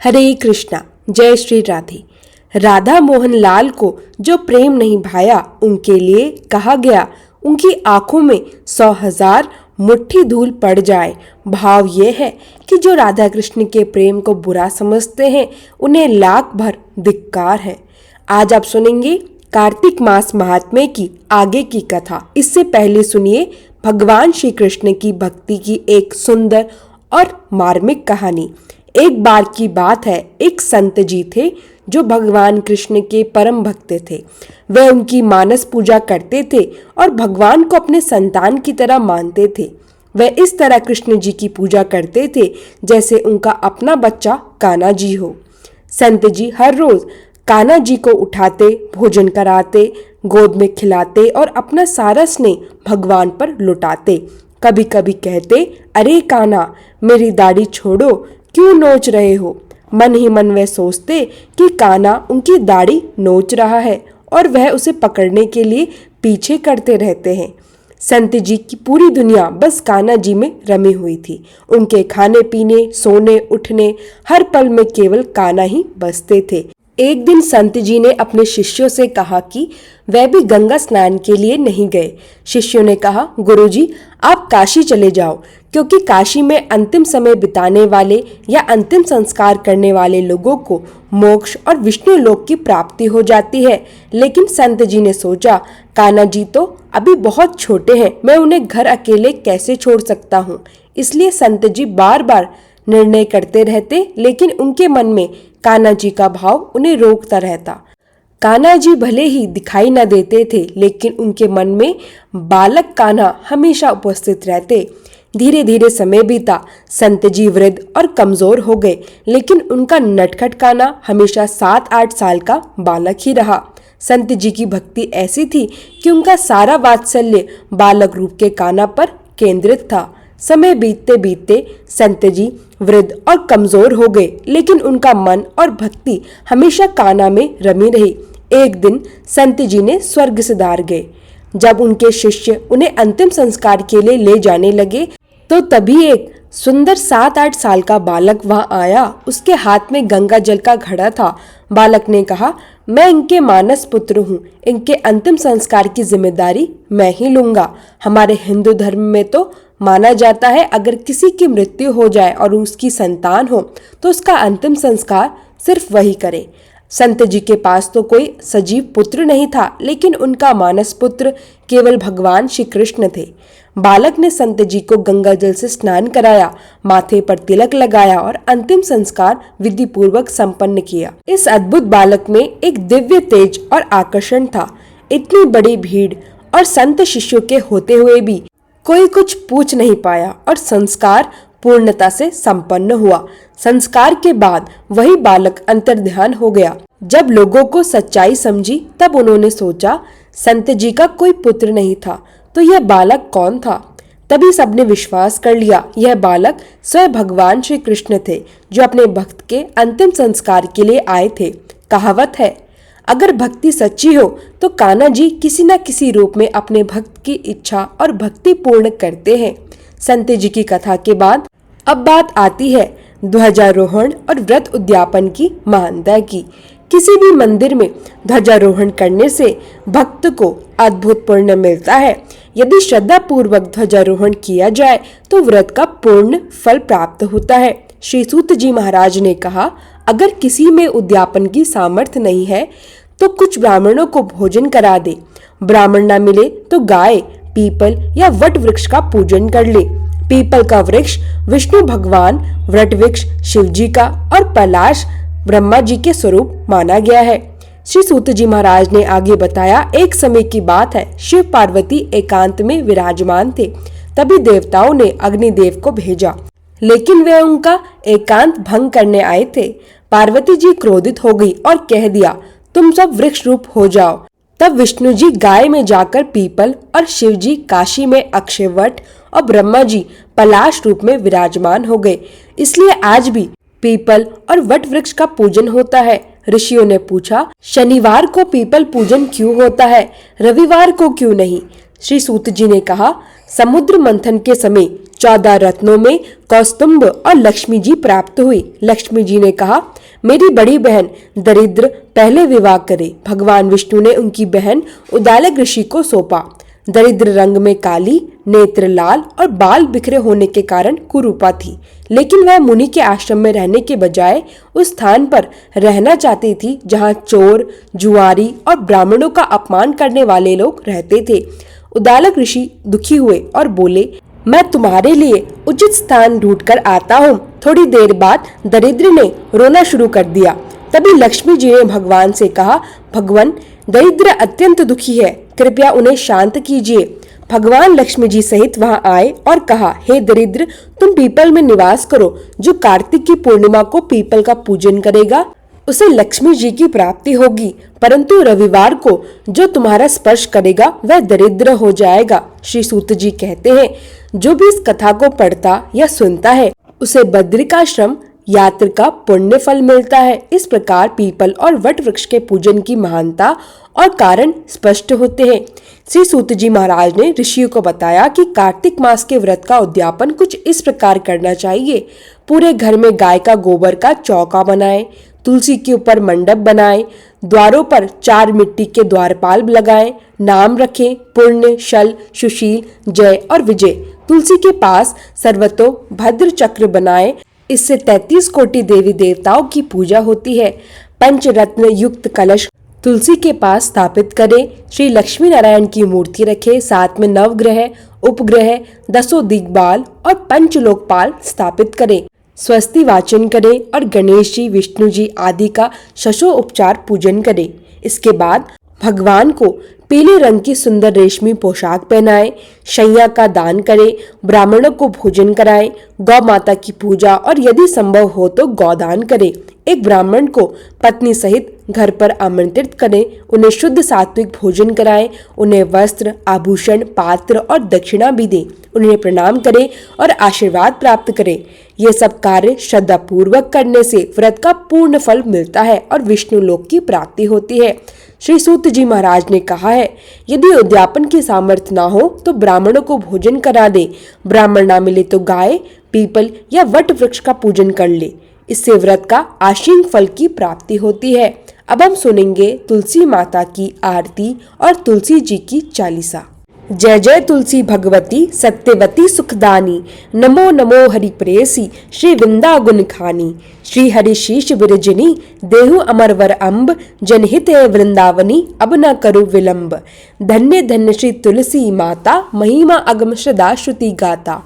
हरे कृष्णा। जय श्री राधे। राधा मोहन लाल को जो प्रेम नहीं भाया उनके लिए कहा गया उनकी आंखों में 100,000 मुट्ठी धूल पड़ जाए। भाव यह है कि जो राधा कृष्ण के प्रेम को बुरा समझते हैं उन्हें लाख भर धिक्कार है। आज आप सुनेंगे कार्तिक मास महात्म्य की आगे की कथा। इससे पहले सुनिए भगवान श्री कृष्ण की भक्ति की एक सुंदर और मार्मिक कहानी। एक बार की बात है, एक संत जी थे जो भगवान कृष्ण के परम भक्त थे। वे उनकी मानस पूजा करते थे और भगवान को अपने संतान की तरह मानते थे। वे इस तरह कृष्ण जी की पूजा करते थे जैसे उनका अपना बच्चा कान्हा जी हो। संत जी हर रोज कान्हा जी को उठाते, भोजन कराते, गोद में खिलाते और अपना सारा स्नेह भगवान पर लुटाते। कभी कभी कहते, अरे कान्हा, मेरी दाढ़ी छोड़ो, क्यों नोच रहे हो। मन ही मन वे सोचते कि कान्हा उनकी दाढ़ी नोच रहा है और वह उसे पकड़ने के लिए पीछे करते रहते हैं। संत जी की पूरी दुनिया बस कान्हा जी में रमी हुई थी। उनके खाने पीने, सोने, उठने, हर पल में केवल कान्हा ही बसते थे। एक दिन संत जी ने अपने शिष्यों से कहा कि वह भी गंगा स्नान के लिए नहीं गए। शिष्यों ने कहा, गुरुजी, आप काशी चले जाओ, क्योंकि काशी में अंतिम समय बिताने वाले या अंतिम संस्कार करने वाले लोगों को मोक्ष और विष्णु लोक की प्राप्ति हो जाती है। लेकिन संत जी ने सोचा, कान्हा जी तो अभी बहुत छोटे हैं, मैं उन्हें घर अकेले कैसे छोड़ सकता हूँ। इसलिए संत जी बार बार निर्णय करते रहते, लेकिन उनके मन में कान्हा जी का भाव उन्हें रोकता रहता। कान्हा जी भले ही दिखाई न देते थे, लेकिन उनके मन में बालक कान्हा हमेशा उपस्थित रहते। धीरे धीरे समय बीता। संत जी वृद्ध और कमजोर हो गए, लेकिन उनका नटखट कान्हा हमेशा 7-8 साल का बालक ही रहा। संत जी की भक्ति ऐसी थी कि उनका सारा वात्सल्य बालक रूप के कान्हा पर केंद्रित था। समय बीतते बीतते संत जी वृद्ध और कमजोर हो गए, लेकिन उनका मन और भक्ति हमेशा कान्हा में रमी रही। एक दिन संत जी ने स्वर्ग सिधार गए। जब उनके शिष्य उन्हें अंतिम संस्कार के लिए ले जाने लगे तो तभी एक सुंदर 7-8 साल का बालक वहां आया। उसके हाथ में गंगा जल का घड़ा था। बालक ने कहा, मैं इनके मानस पुत्र हूँ, इनके अंतिम संस्कार की जिम्मेदारी मैं ही लूंगा। हमारे हिंदू धर्म में तो माना जाता है, अगर किसी की मृत्यु हो जाए और उसकी संतान हो तो उसका अंतिम संस्कार सिर्फ वही करे। संत जी के पास तो कोई सजीव पुत्र नहीं था, लेकिन उनका मानस पुत्र केवल भगवान श्री कृष्ण थे। बालक ने संत जी को गंगा जल से स्नान कराया, माथे पर तिलक लगाया और अंतिम संस्कार विधि पूर्वक संपन्न किया। इस अद्भुत बालक में एक दिव्य तेज और आकर्षण था। इतनी बड़ी भीड़ और संत शिष्यों के होते हुए भी कोई कुछ पूछ नहीं पाया और संस्कार पूर्णता से संपन्न हुआ। संस्कार के बाद वही बालक अंतर्ध्यान हो गया। जब लोगों को सच्चाई समझी तब उन्होंने सोचा, संत जी का कोई पुत्र नहीं था तो यह बालक कौन था। तभी सबने विश्वास कर लिया, यह बालक स्वयं भगवान श्री कृष्ण थे, जो अपने भक्त के अंतिम संस्कार के लिए आए थे। कहावत है, अगर भक्ति सच्ची हो तो कान्हा जी किसी न किसी रूप में अपने भक्त की इच्छा और भक्ति पूर्ण करते हैं। संत जी की कथा के बाद अब बात आती है ध्वजारोहण और व्रत उद्यापन की महानता की। किसी भी मंदिर में ध्वजारोहण करने से भक्त को अद्भुत पुण्य मिलता है। यदि श्रद्धा पूर्वक ध्वजारोहण किया जाए तो व्रत का पूर्ण फल प्राप्त होता है। श्री सूत जी महाराज ने कहा, अगर किसी में उद्यापन की सामर्थ्य नहीं है तो कुछ ब्राह्मणों को भोजन करा दे। ब्राह्मण न मिले तो गाय, पीपल या वट वृक्ष का पूजन कर ले। पीपल का वृक्ष विष्णु भगवान, वट वृक्ष शिव जी का और पलाश ब्रह्मा जी के स्वरूप माना गया है। श्री सूत जी महाराज ने आगे बताया, एक समय की बात है, शिव पार्वती एकांत में विराजमान थे। तभी देवताओं ने अग्निदेव को भेजा, लेकिन वे उनका एकांत भंग करने आए थे। पार्वती जी क्रोधित हो गई और कह दिया, तुम सब वृक्ष रूप हो जाओ। तब विष्णु जी गाय में जाकर पीपल और शिव जी काशी में अक्षयवट और ब्रह्मा जी पलाश रूप में विराजमान हो गए। इसलिए आज भी पीपल और वट वृक्ष का पूजन होता है। ऋषियों ने पूछा, शनिवार को पीपल पूजन क्यों होता है, रविवार को क्यों नहीं। श्री सूत जी ने कहा, समुद्र मंथन के समय 14 रत्नों में कौस्तुभ और लक्ष्मी जी प्राप्त हुई। लक्ष्मी जी ने कहा, मेरी बड़ी बहन दरिद्र पहले विवाह करे। भगवान विष्णु ने उनकी बहन उदालक ऋषि को सौंपा। दरिद्र रंग में काली, नेत्र लाल और बाल बिखरे होने के कारण कुरूपा थी, लेकिन वह मुनि के आश्रम में रहने के बजाय उस स्थान पर रहना चाहती थी जहाँ चोर, जुआरी और ब्राह्मणों का अपमान करने वाले लोग रहते थे। उदालक ऋषि दुखी हुए और बोले, मैं तुम्हारे लिए उचित स्थान ढूंढकर आता हूँ। थोड़ी देर बाद दरिद्र ने रोना शुरू कर दिया। तभी लक्ष्मी जी ने भगवान से कहा, भगवान, दरिद्र अत्यंत दुखी है, कृपया उन्हें शांत कीजिए। भगवान लक्ष्मी जी सहित वहां आए और कहा, हे दरिद्र, तुम पीपल में निवास करो। जो कार्तिक की पूर्णिमा को पीपल का पूजन करेगा उसे लक्ष्मी जी की प्राप्ति होगी, परंतु रविवार को जो तुम्हारा स्पर्श करेगा वह दरिद्र हो जाएगा। श्री सूत जी कहते हैं, जो भी इस कथा को पढ़ता या सुनता है उसे बद्रिकाश्रम यात्रा का पुण्य फल मिलता है। इस प्रकार पीपल और वट वृक्ष के पूजन की महानता और कारण स्पष्ट होते हैं। श्री सूत जी महाराज ने ऋषियों को बताया कि कार्तिक मास के व्रत का उद्यापन कुछ इस प्रकार करना चाहिए। पूरे घर में गाय का गोबर का चौका बनाएं, तुलसी के ऊपर मंडप बनाएं, द्वारों पर 4 मिट्टी के द्वारपाल लगाएं, नाम रखें, पुण्य, शल, सुशील, जय और विजय। तुलसी के पास सर्वतो भद्र चक्र बनाएं, इससे 33 कोटि देवी देवताओं की पूजा होती है। पंचरत्न युक्त कलश तुलसी के पास स्थापित करें। श्री लक्ष्मी नारायण की मूर्ति रखें। साथ में नवग्रह, उपग्रह, 10 दिग्बाल और पंचलोकपाल स्थापित करें। स्वस्ति वाचन करें और गणेश जी, विष्णु जी आदि का षोडशोपचार पूजन करें। इसके बाद भगवान को पीले रंग की सुंदर रेशमी पोशाक पहनाएं, शैया का दान करें, ब्राह्मणों को भोजन कराएं, गौ माता की पूजा और यदि संभव हो तो गौदान करें। एक ब्राह्मण को पत्नी सहित घर पर आमंत्रित करें, उन्हें शुद्ध सात्विक भोजन कराएं, उन्हें वस्त्र, आभूषण, पात्र और दक्षिणा भी दें, उन्हें प्रणाम करें और आशीर्वाद प्राप्त करें। ये सब कार्य श्रद्धा पूर्वक करने से व्रत का पूर्ण फल मिलता है और विष्णु लोक की प्राप्ति होती है। श्री सूत जी महाराज ने कहा है, यदि उद्यापन की सामर्थ्य ना हो तो ब्राह्मणों को भोजन करा दे। ब्राह्मण ना मिले तो गाय, पीपल या वट वृक्ष का पूजन कर ले। इससे व्रत का आशीन फल की प्राप्ति होती है। अब हम सुनेंगे तुलसी माता की आरती और तुलसी जी की चालीसा। जय जय तुलसी भगवती सत्यवती सुखदानी, नमो नमो हरि प्रेयसी श्री वृंदा गुण खानी। श्री हरि शीश विरजनी देहु अमरवर अम्ब, जनहित है वृंदावनी अब न करो विलंब। धन्य धन्य श्री तुलसी माता, महिमा अगम श्रद्धा श्रुति गाता।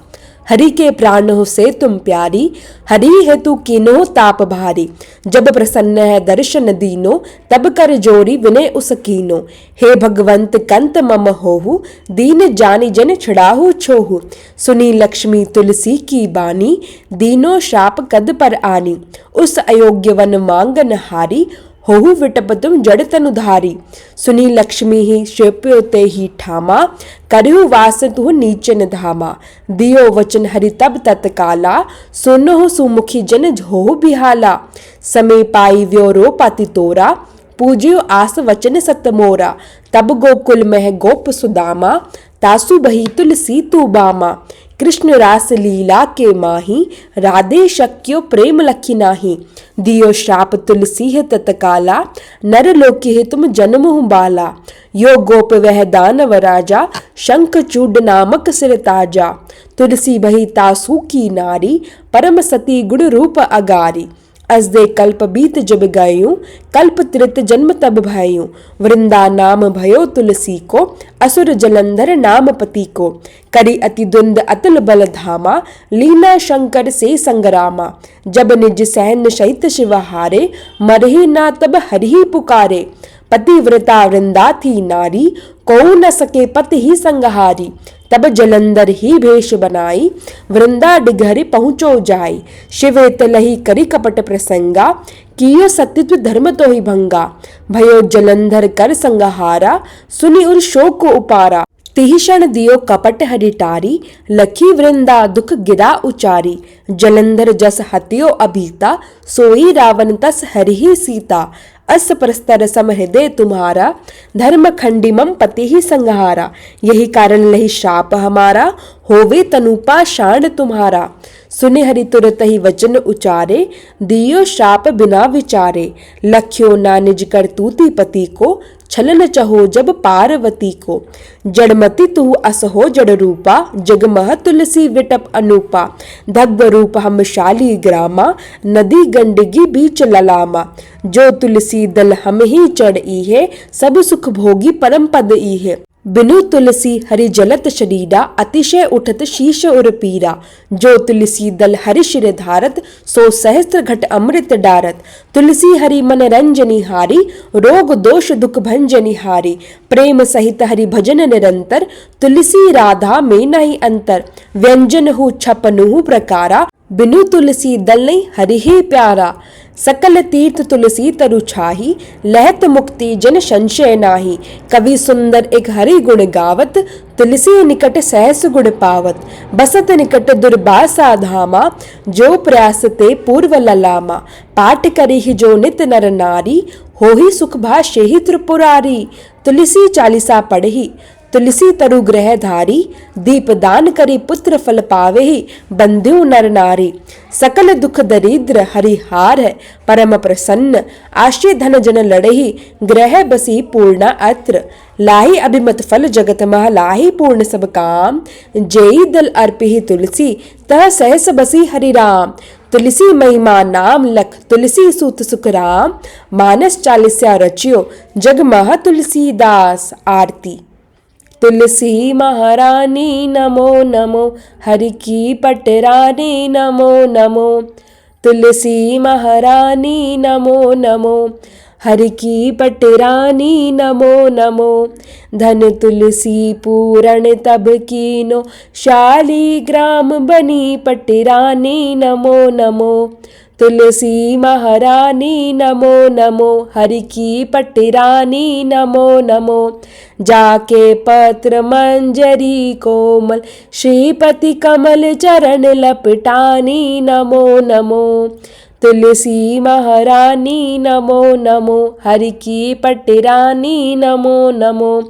हरि के प्राण हो से तुम प्यारी, हरि है तू कीनो ताप भारी। जब प्रसन्न है दर्शन दीनो, तब कर जोरी विनय उस कीनो। हे भगवंत कंत मम होहु, दीन जानी जन छड़ाहु छोहु। सुनी लक्ष्मी तुलसी की बानी, दीनो शाप कद पर आनी। उस अयोग्य वन मांगन हारी, होहु विटप तुम जड़ तनुधारी। सुनी लक्ष्मी ही श्वेप्योते ही ठामा, करहु वास तुह नीचन धामा। दियो वचन हरि तब तत्काला, सुनो सुमुखी जन होहु बिहाला। समय पाई व्योरो पाति तोरा, पूज्यो आस वचन सत मोरा। तब गोकुल मह गोप सुदामा, तासु बही तुलसी तू बामा। कृष्ण रास लीला के माही, राधे शक्यो प्रेम लखी नाही। दियो श्राप तुलसी है तत्काला, नर लोकी है तुम जन्म बाला। यो गोप वह दानव राजा, शंख चूड नामक सिर ताजा। तुलसी बही तासु की नारी, परम सती गुण रूप अगारी। अजदे कल्प बीत जब गयूं, कल्प त्रित जन्म तब भयूं। वृंदा नाम भयो तुलसी को, असुर जलंधर नाम पति को। करी अति द्वंद अतुल बल धामा, लीना शंकर से संग्रामा। जब निज सहन सहित शिव हारे, मरही ना तब हरि पुकारे। पतिव्रता वृंदा थी नारी, को न सके पति ही संगहारी। तब जलंधर ही भेष बनाई, वृंदा डिघरि पहुँचो जाई। शिव तलही करी कपट प्रसंगा, कियो सत्यत्व धर्म तो ही भंगा। भयो जलंधर कर संगहारा, सुनी उर शोक को उपारा। तिहि क्षण दियो कपट हरि टारी, लखी वृंदा दुख गिरा उचारी। जलंधर जस हत्यो अभीता, सोई रावण तस हरिहि सीता। अस परस्तर सम हृदय तुम्हारा, धर्म खंडिमम पति ही संहारा। यही कारण लही शाप हमारा, होवे तनुपा शांड तुम्हारा। सुने हरि तुरत ही वचन उचारे, दियो शाप बिना विचारे। लख्यो ना निज करतूती पति को, छलन चहो जब पार्वती को। जड़मति तू असहो जड़ रूपा, जगमह तुलसी विटप अनूपा। धग्ध रूप हम शाली ग्रामा, नदी गंडगी बीच ललामा। जो तुलसी दल हम ही चढ़ है, सब सुख भोगी परम पद है। बिनु तुलसी हरि जलत शरीरा, अतिशय उठत शीश उर पीरा। जो तुलसी दल हरि शिर धारत, सो सहस्त्र घट अमृत डारत। तुलसी हरि मन रंजनी हारी, रोग दोष दुख भंजनी हारी। प्रेम सहित हरि भजन निरंतर, तुलसी राधा में नहीं अंतर। व्यंजन हु छपनु प्रकारा, बिनु तुलसी दल नहीं हरि ही प्यारा। सकल तीर्थ तुलसी तरु छाही, लहत मुक्ति जन संशय नाही। कवि सुंदर एक हरि गुण गावत, तुलसी निकट सहस गुण पावत। बसत निकट दुर्बासा धामा, जो प्रयास ते पूर्व ललामा। पाठ करी ही जो नित नर नारी, हो ही सुख भाष्य ही त्रिपुरारी। तुलसी चालीसा पढ़ही, तुलसी तरु ग्रह धारी। दीप दान करी पुत्र फल पावे ही, बंधु नर नारी। सकल दुख दरिद्र हरिहार है, परम प्रसन्न। आश्रय धन जन लड़ही, ग्रह बसी पूर्ण अत्र। लाही अभिमत फल जगत मह, लाही पूर्ण सब काम। जेई दल अर्पि तुलसी, तह सहस बसी हरि राम। तुलसी महिमा नाम लख, तुलसी सूत सुख राम। मानस चालीसा रचियो, जग मह तुलसीदास आरती। तुलसी महारानी नमो नमो, हरि की पटरानी नमो नमो। तुलसी महारानी नमो नमो, हरि की पटरानी नमो नमो। धन तुलसी पूरण तब कीनो, शाली ग्राम बनी पटरानी नमो नमो। तुलसी महारानी नमो नमो, हरि की पटरानी नमो नमो। जाके पत्र मंजरी कोमल, श्रीपति कमल चरण लपटानी नमो नमो। तुलसी महारानी नमो नमो, हरि की पटरानी नमो नमो।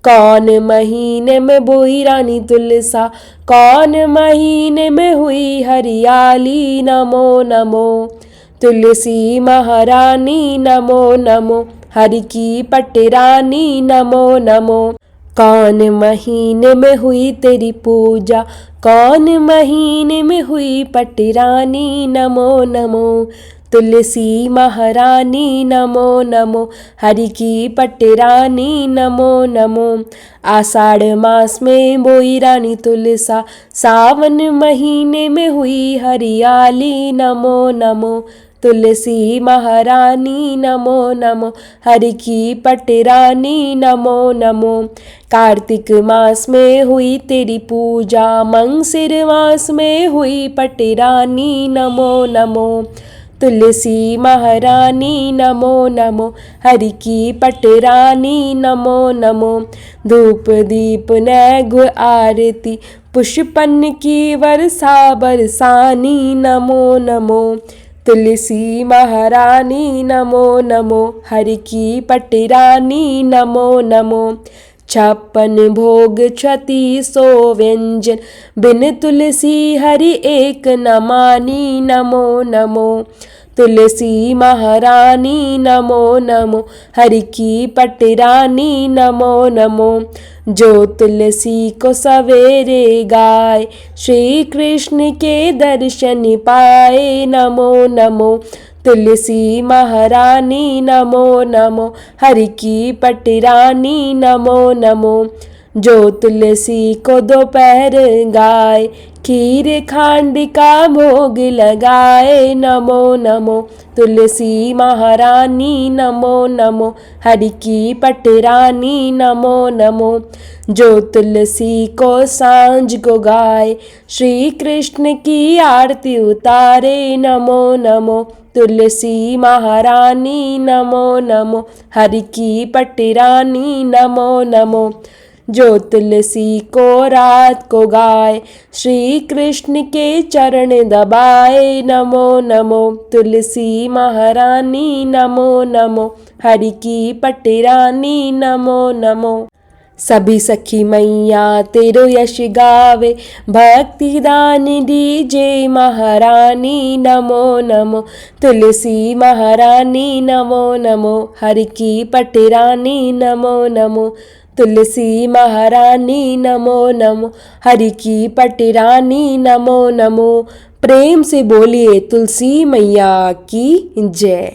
कौन महीने में बोई रानी तुलसा, कौन महीने में हुई हरियाली नमो नमो। तुलसी महारानी नमो नमो, हरि की पटरानी नमो नमो। कौन महीने में हुई तेरी पूजा, कौन महीने में हुई पटरानी नमो नमो। तुलसी महारानी नमो नमो, हरि की पटरानी नमो नमो। आषाढ़ मास में बोई रानी तुलसा, सावन महीने में हुई हरियाली नमो नमो। तुलसी महारानी नमो नमो, हरि की पटरानी नमो नमो। कार्तिक मास में हुई तेरी पूजा, मंगसिर मास में हुई पटरानी नमो नमो। तुलसी महारानी नमो नमो, हरि की पटरानी नमो नमो। धूप दीप नैग आरती, पुष्पन की वर्षा बरसानी नमो नमो। तुलसी महारानी नमो नमो, हरि की पटरानी नमो नमो। 56 भोग 3600 व्यंजन, बिन तुलसी हरि एक न मानी नमो नमो। तुलसी महारानी नमो नमो, हरि की पटरानी नमो नमो। जो तुलसी को सवेरे गाए, श्री कृष्ण के दर्शन पाए नमो नमो। तुलसी महारानी नमो नमो, हरि की पटरानी नमो नमो। जो तुलसी को दोपहर गाए, खीर खांड का भोग लगाए नमो नमो। तुलसी महारानी नमो नमो, हरि की पटरानी नमो नमो। जो तुलसी को सांझ को गाए, श्री कृष्ण की आरती उतारे नमो नमो। तुलसी महारानी नमो नमो, हरि की पटरानी नमो नमो। जो तुलसी को रात को गाए, श्री कृष्ण के चरण दबाए। नमो नमो तुलसी महारानी, नमो नमो हरि की पटरानी, नमो नमो। सभी सखी मैया तेरो यश गावे, भक्ति दान दीजे महारानी। नमो नमो तुलसी महारानी, नमो नमो हरि की पटरानी, नमो नमो तुलसी महारानी, नमो नमो हरि की पटरानी, नमो नमो। प्रेम से बोलिए तुलसी मैया की जय।